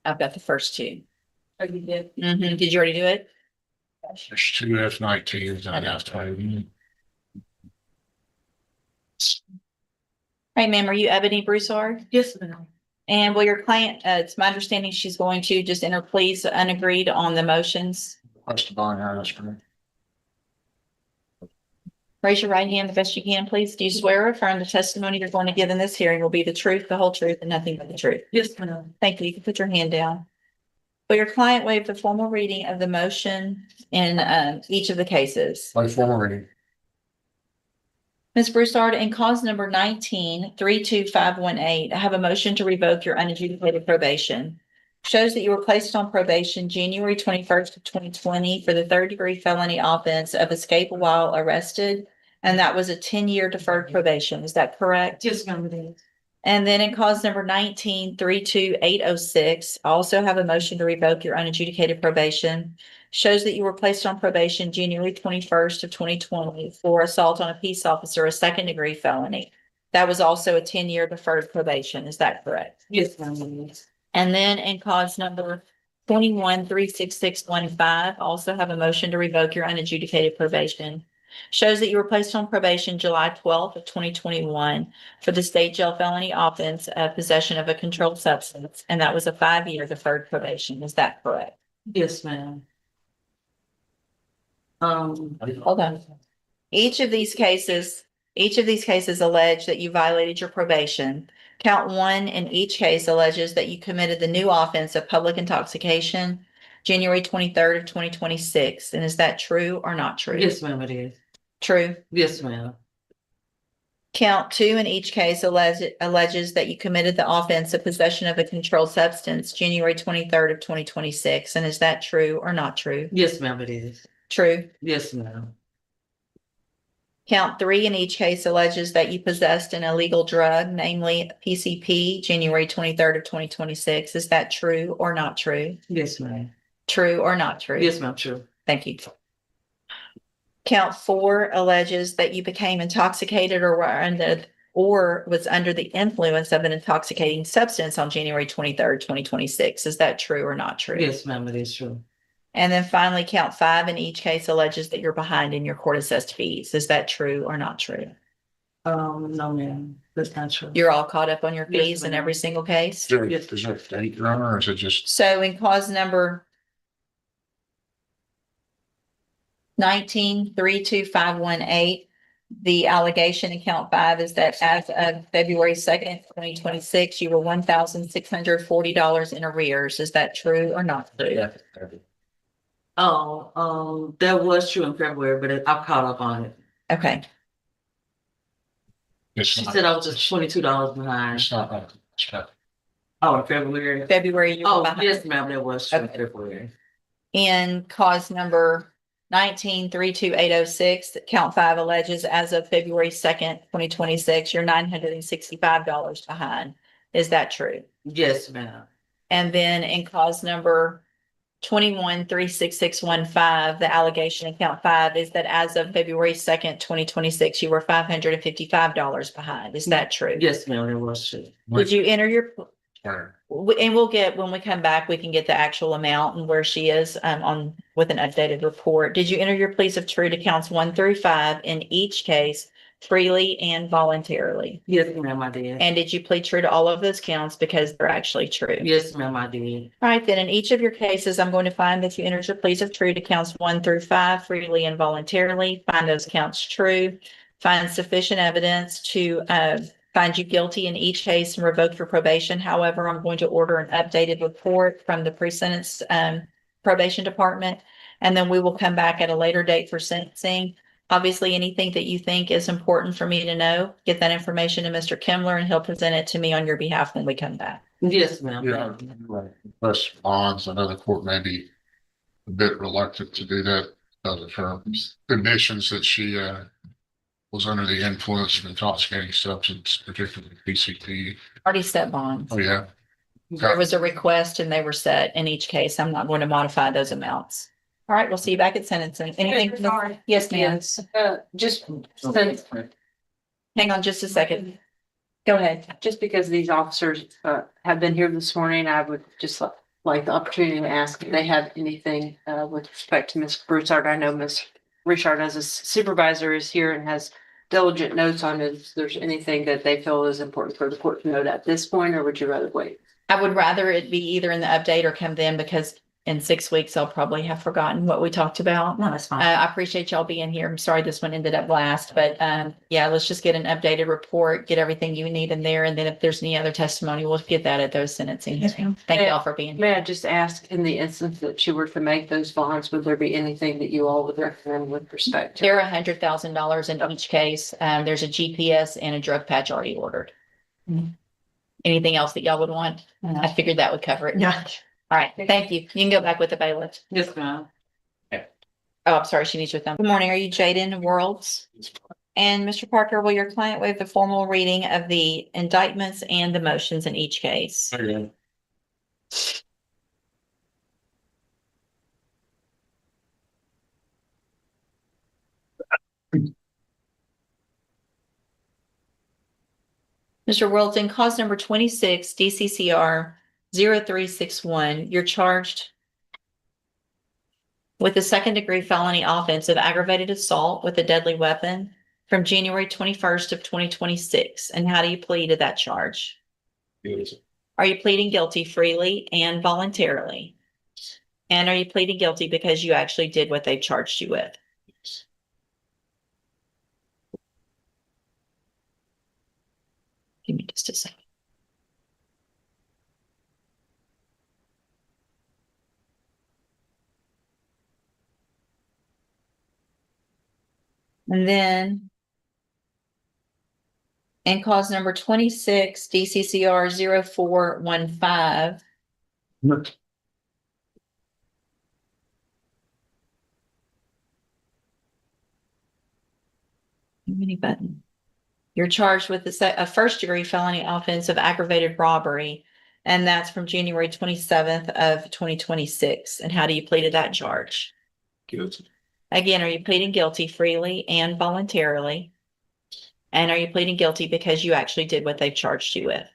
I've got the first two. Oh, you did? Did you already do it? There's two F-19s and an F-20. Right, ma'am, are you Ebony Broussard? Yes, ma'am. And will your client, it's my understanding she's going to just enter pleas unagreed on the motions. Request to bond, that's correct. Raise your right hand the best you can, please. Do you swear or affirm the testimony you're going to give in this hearing will be the truth, the whole truth, and nothing but the truth? Yes, ma'am. Thank you. You can put your hand down. Will your client waive the formal reading of the motion in each of the cases? By formal reading. Ms. Broussard, in cause number 19-32518, I have a motion to revoke your unadjudicated probation. Shows that you were placed on probation January 21st of 2020 for the third-degree felony offense of escape while arrested, and that was a 10-year deferred probation. Is that correct? Yes, ma'am, it is. And then in cause number 19-32806, I also have a motion to revoke your unadjudicated probation. Shows that you were placed on probation January 21st of 2020 for assault on a peace officer, a second-degree felony. That was also a 10-year deferred probation. Is that correct? Yes, ma'am, it is. And then in cause number 21-36615, also have a motion to revoke your unadjudicated probation. Shows that you were placed on probation July 12th of 2021 for the state jail felony offense of possession of a controlled substance, and that was a 5-year deferred probation. Is that correct? Yes, ma'am. Hold on. Each of these cases allege that you violated your probation. Count 1 in each case alleges that you committed the new offense of public intoxication, January 23rd of 2026. And is that true or not true? Yes, ma'am, it is. True. Yes, ma'am. Count 2 in each case alleges that you committed the offense of possession of a controlled substance, January 23rd of 2026. And is that true or not true? Yes, ma'am, it is. True. Yes, ma'am. Count 3 in each case alleges that you possessed an illegal drug, namely PCP, January 23rd of 2026. Is that true or not true? Yes, ma'am. True or not true? Yes, ma'am, true. Thank you. Count 4 alleges that you became intoxicated or was under the influence of an intoxicating substance on January 23rd, 2026. Is that true or not true? Yes, ma'am, it is true. And then finally, count 5 in each case alleges that you're behind in your court assessed fees. Is that true or not true? No, ma'am, that's not true. You're all caught up on your Yes, fees in ma'am. every single case? Yes. Is there a date, Your Honor, or is it just? So in cause number 19-32518, the allegation in count 5 is that as of February 2nd, 2026, you were $1,640 in arrears. Is that true or not true? Yeah. That was true in February, but I'm caught up on it. Okay. She said I was just $22 behind. It's not like, it's not. Oh, in February. February, you were Oh, behind. yes, ma'am, that was true in Okay. February. In cause number 19-32806, count 5 alleges as of February 2nd, 2026, you're $965 behind. Is that true? Yes, ma'am. And then in cause number 21-36615, the allegation in count 5 is that as of February 2nd, 2026, you were $555 behind. Is that true? Yes, ma'am, that was true. Did you enter your, Sorry. and we'll get, when we come back, we can get the actual amount and where she is on with an updated report. Did you enter your pleas of true to counts 1 through 5 in each case freely and voluntarily? Yes, ma'am, I did. And did you plead true to all of those counts because they're actually true? Yes, ma'am, I did. All right, then in each of your cases, I'm going to find that you entered your pleas of true to counts 1 through 5 freely and voluntarily, find those counts true, find sufficient evidence to find you guilty in each case and revoke your probation. However, I'm going to order an updated report from the pre-sentence probation department, and then we will come back at a later date for sentencing. Obviously, anything that you think is important for me to know, get that information to Mr. Kimler and he'll present it to me on your behalf when we come back. Yes, ma'am. Yeah, right. Request bonds. I know the court may be a bit reluctant to do that because of her conditions that she was under the influence of intoxicating substance, particularly PCP. Already set bonds. Oh, yeah. There was a request and they were set in each case. I'm not going to modify those amounts. All right, we'll see you back at sentencing. Anything? Yes, ma'am. Just since, Hang on just a second. Go ahead. just because these officers have been here this morning, I would just like the opportunity to ask if they have anything with respect to Ms. Broussard. I know Ms. Richard as a supervisor is here and has diligent notes on it. If there's anything that they feel is important for the court to note at this point, or would you rather wait? I would rather it be either in the update or come then, because in 6 weeks, I'll probably have forgotten what we talked about. No, that's fine. I appreciate y'all being here. I'm sorry this one ended up last, but yeah, let's just get an updated report, get everything you need in there. And then if there's any other testimony, we'll get that at those sentencing hearings. Thank y'all for being here. May I just ask, in the instance that she were to make those bonds, would there be anything that you all would recommend with respect to? They're $100,000 in each case. There's a GPS and a drug patch already ordered. Anything else that y'all would want? I figured that would cover it. Yeah. All right, thank you. You can go back with the bailiff. Yes, ma'am. Oh, I'm sorry, she needs your thumb. Good morning, are you Jaden Worlds? And Mr. Parker, will your client waive the formal reading of the indictments and the motions in each case? Mr. Worlds, in cause number 26, DCCR 0361, you're charged with a second-degree felony offense of aggravated assault with a deadly weapon from January 21st of 2026. And how do you plead to that charge? Are you pleading guilty freely and voluntarily? And are you pleading guilty because you actually did what they charged you with? Give me just a second. And then in cause number 26, DCCR 0415. Mini button. You're charged with a first-degree felony offense of aggravated robbery, and that's from January 27th of 2026. And how do you plead to that charge? Guilty. Again, are you pleading guilty freely and voluntarily? And are you pleading guilty because you actually did what they charged you with?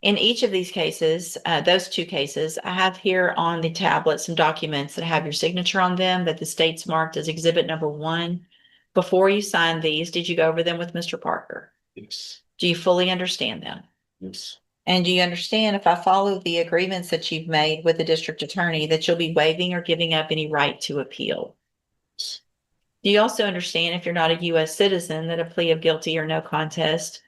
In each of these cases, those two cases, I have here on the tablet some documents that have your signature on them that the state's marked as exhibit number 1. Before you sign these, did you go over them with Mr. Parker? Yes. Do you fully understand them? Yes. And do you understand, if I follow the agreements that you've made with the district attorney, that you'll be waiving or giving up any right to appeal? Do you also understand, if you're not a U.S. citizen, that a plea of guilty or no contest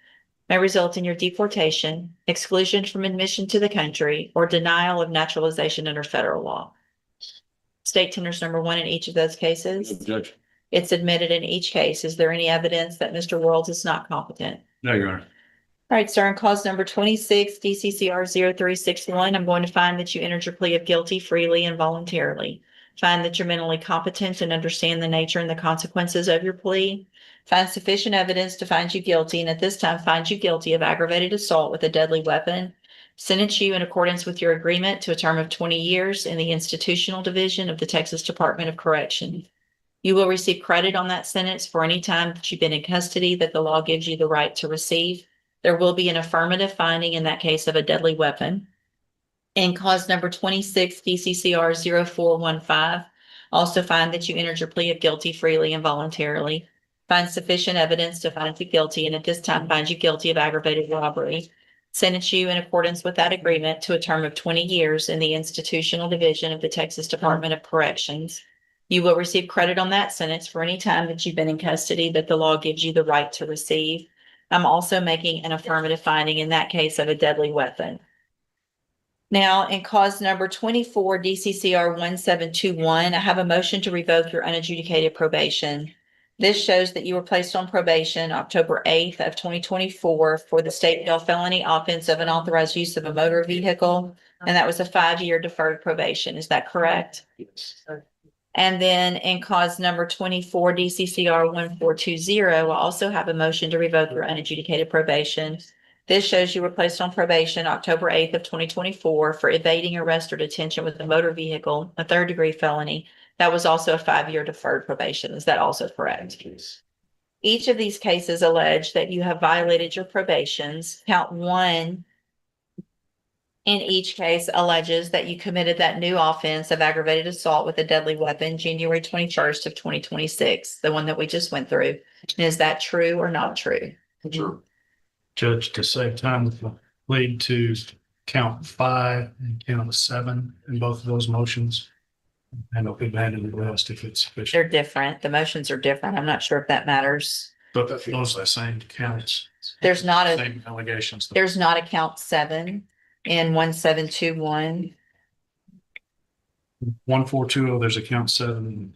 may result in your deportation, exclusion from admission to the country, or denial of naturalization under federal law? State tenders number 1 in each of those cases. Objection. It's admitted in each case. Is there any evidence that Mr. Worlds is not competent? No, Your Honor. All right, sir, in cause number 26, DCCR 0361, I'm going to find that you entered your plea of guilty freely and voluntarily. Find that you're mentally competent and understand the nature and the consequences of your plea. Find sufficient evidence to find you guilty, and at this time find you guilty of aggravated assault with a deadly weapon. Sentence you in accordance with your agreement to a term of 20 years in the institutional division of the Texas Department of Correction. You will receive credit on that sentence for any time that you've been in custody that the law gives you the right to receive. There will be an affirmative finding in that case of a deadly weapon. In cause number 26, DCCR 0415, also find that you entered your plea of guilty freely and voluntarily. Find sufficient evidence to find you guilty, and at this time find you guilty of aggravated robbery. Sentence you in accordance with that agreement to a term of 20 years in the institutional division of the Texas Department of Corrections. You will receive credit on that sentence for any time that you've been in custody that the law gives you the right to receive. I'm also making an affirmative finding in that case of a deadly weapon. Now, in cause number 24, DCCR 1721, I have a motion to revoke your unadjudicated probation. This shows that you were placed on probation October 8th of 2024 for the state bill felony offense of unauthorized use of a motor vehicle, and that was a 5-year deferred probation. Is that correct? Yes. And then in cause number 24, DCCR 1420, I also have a motion to revoke your unadjudicated probation. This shows you were placed on probation October 8th of 2024 for evading arrest or detention with a motor vehicle, a 3rd-degree felony. That was also a 5-year deferred probation. Is that also correct? Yes. Each of these cases allege that you have violated your probations. Count 1 in each case alleges that you committed that new offense of aggravated assault with a deadly weapon January 21st of 2026, the one that we just went through. And is that true or not true? Sure. Judge, to save time, plead to count 5 and count 7 in both of those motions. And it'll be abandoned the rest if it's They're sufficient. different. The motions are different. I'm not sure if that matters. But those are the same counts. There's not a, Same allegations. there's not a count 7 in 1721. 1420, there's a count 7,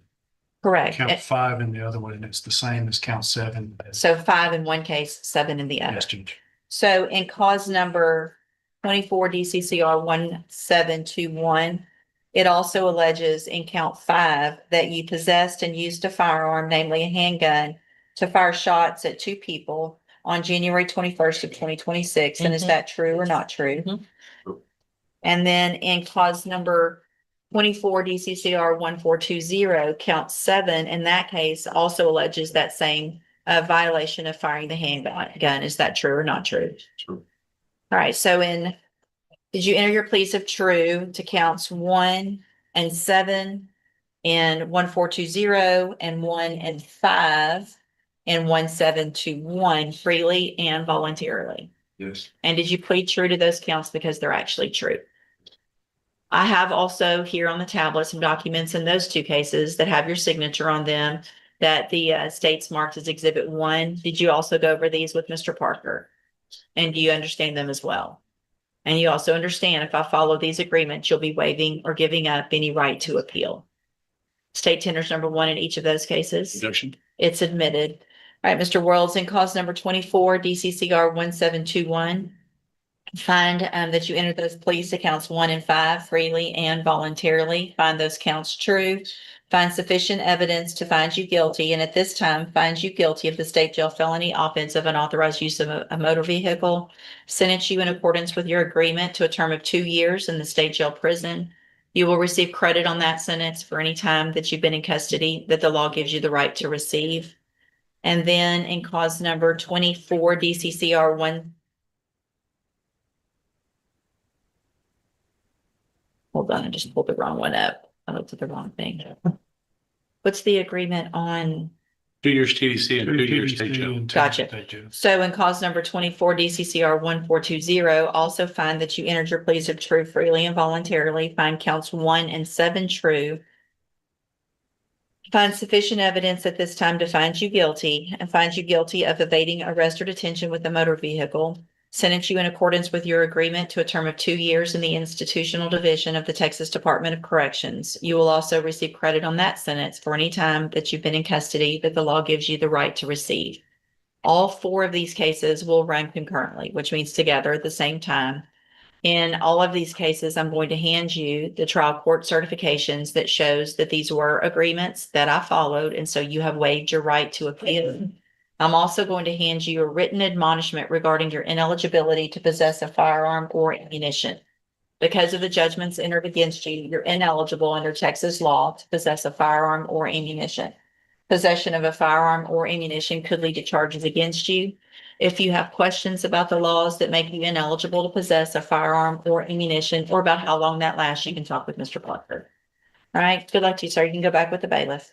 Correct. count 5 in the other one, and it's the same as count 7. So 5 in one case, 7 in the other. Yes, Judge. So in cause number 24 DCCR 1721, it also alleges in count 5 that you possessed and used a firearm, namely a handgun, to fire shots at 2 people on January 21st of 2026. And is that true or not true? Mhm. And then in cause number 24 DCCR 1420, count 7, in that case also alleges that same violation of firing the handgun. Is that true or not true? True. All right, so did you enter your pleas of true to counts 1 and 7 in 1420 and 1 and 5 in 1721 freely and voluntarily? Yes. And did you plead true to those counts because they're actually true? I have also here on the tablet some documents in those 2 cases that have your signature on them that the state's marked as Exhibit 1. Did you also go over these with Mr. Parker? And do you understand them as well? And you also understand if I follow these agreements, you'll be waiving or giving up any right to appeal. State tenders number 1 in each of those cases. Objection. It's admitted. All right, Mr. Worlds, in cause number 24 DCCR 1721. Find that you entered those pleas to counts 1 and 5 freely and voluntarily. Find those counts true. Find sufficient evidence to find you guilty, and at this time finds you guilty of the state jail felony offense of unauthorized use of a motor vehicle. Sentence you in accordance with your agreement to a term of 2 years in the state jail prison. You will receive credit on that sentence for any time that you've been in custody that the law gives you the right to receive. And then in cause number 24 DCCR 1. Hold on, I just pulled the wrong one up. I looked at the wrong thing. What's the agreement on? 2 years TDC and 2 years state jail. Gotcha. So in cause number 24 DCCR 1420, also find that you entered your pleas of true freely and voluntarily. Find counts 1 and 7 true. Find sufficient evidence at this time to find you guilty and find you guilty of evading arrest or detention with a motor vehicle. Sentence you in accordance with your agreement to a term of 2 years in the institutional division of the Texas Department of Corrections. You will also receive credit on that sentence for any time that you've been in custody that the law gives you the right to receive. All 4 of these cases will run concurrently, which means together at the same time. In all of these cases, I'm going to hand you the trial court certifications that shows that these were agreements that I followed, and so you have waived your right to appeal. I'm also going to hand you a written admonishment regarding your ineligibility to possess a firearm or ammunition. Because of the judgments entered against you, you're ineligible under Texas law to possess a firearm or ammunition. Possession of a firearm or ammunition could lead to charges against you. If you have questions about the laws that make you ineligible to possess a firearm or ammunition, or about how long that lasts, you can talk with Mr. Plucker. All right, good luck to you, sir. You can go back with the bailiff.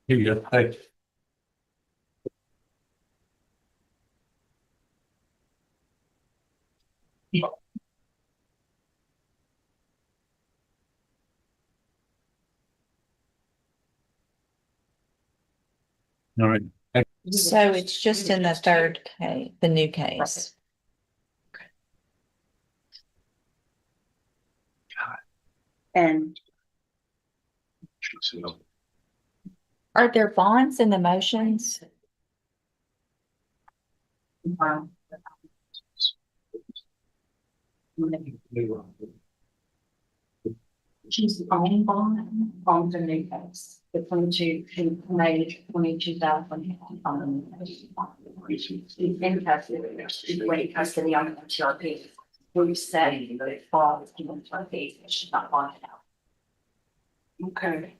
Here you go. Hey. All right. So it's just in the third case, the new case. And Are there bonds in the motions? She's on bond on the new case, the 22, May 22,000. She's in custody, she's waiting custody on the TRP. We're saying that it falls in the TRP, she's not bonded out. okay,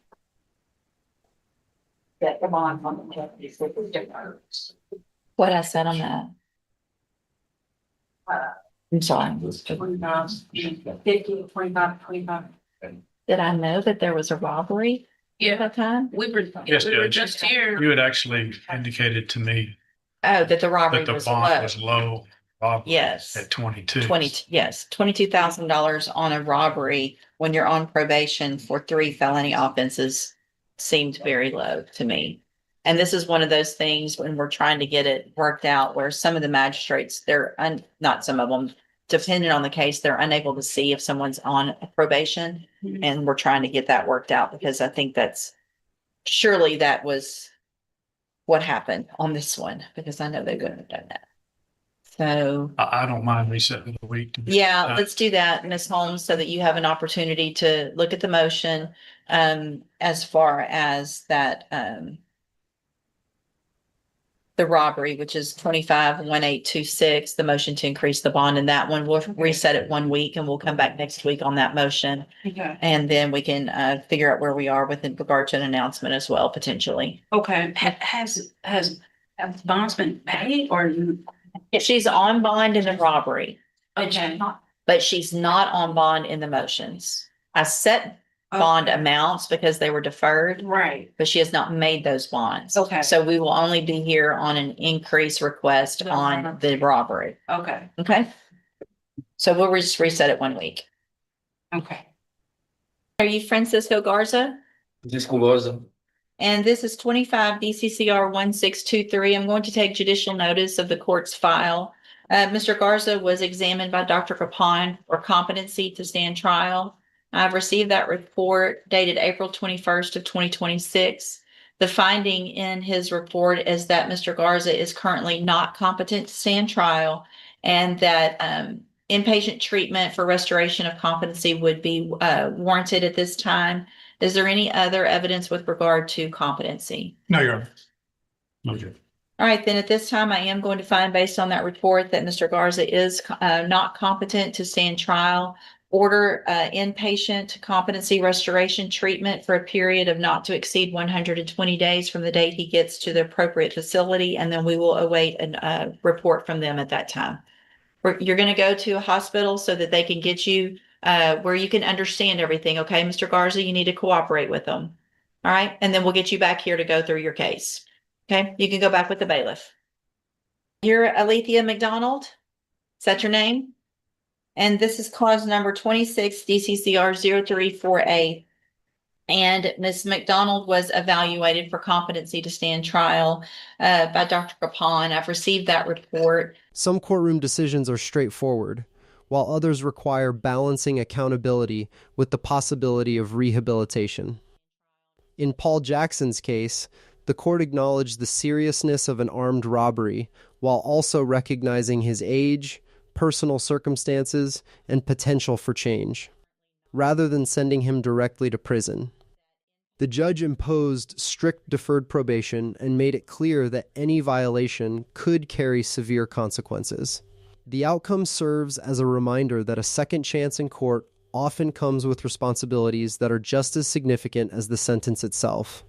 That the bond on the TRP is different. What I said on that. I'm sorry. 25, 50, 25, 25. Did I know that there was a robbery at that time? We were, Yes, we were Judge. just here. You had actually indicated to me Oh, that the robbery that the was bond low. was low. Robbery Yes. At 22. Yes, $22,000 on a robbery when you're on probation for 3 felony offenses seemed very low to me. And this is one of those things when we're trying to get it worked out where some of the magistrates, not some of them, depending on the case, they're unable to see if someone's on probation. Mhm. And we're trying to get that worked out because I think surely that was what happened on this one, because I know they wouldn't have done that. So, I don't mind resetting the week. yeah, let's do that, Ms. Holmes, so that you have an opportunity to look at the motion, as far as that, the robbery, which is 25-1826, the motion to increase the bond in that one. We'll reset it 1 week and we'll come back next week on that motion. Okay. And then we can, figure out where we are with regard to an announcement as well, potentially. Okay, has bonds been paid or? She's on bond in the robbery, Okay. but she's not on bond in the motions. I set bond amounts because they were deferred, Right. but she has not made those bonds. Okay. So we will only be here on an increase request on the robbery. Okay. Okay? So we'll just reset it 1 week. Okay. Are you Francisco Garza? Francisco Garza. And this is 25 DCCR 1623. I'm going to take judicial notice of the court's file. Mr. Garza was examined by Dr. Capon for competency to stand trial. I've received that report dated April 21st of 2026. The finding in his report is that Mr. Garza is currently not competent to stand trial and that inpatient treatment for restoration of competency would be warranted at this time. Is there any other evidence with regard to competency? No, Your Honor. Okay. All right, then at this time, I am going to find based on that report that Mr. Garza is not competent to stand trial. Order inpatient competency restoration treatment for a period of not to exceed 120 days from the date he gets to the appropriate facility, and then we will await a report from them at that time. You're going to go to a hospital so that they can get you where you can understand everything. Okay, Mr. Garza, you need to cooperate with them. All right, and then we'll get you back here to go through your case. Okay, you can go back with the bailiff. You're Alethea McDonald. Is that your name? And this is clause number 26 DCCR 034A. And Ms. McDonald was evaluated for competency to stand trial by Dr. Capon. I've received that report. Some courtroom decisions are straightforward, while others require balancing accountability with the possibility of rehabilitation. In Paul Jackson's case, the court acknowledged the seriousness of an armed robbery while also recognizing his age, personal circumstances, and potential for change, rather than sending him directly to prison. The judge imposed strict deferred probation and made it clear that any violation could carry severe consequences. The outcome serves as a reminder that a second chance in court often comes with responsibilities that are just as significant as the sentence itself.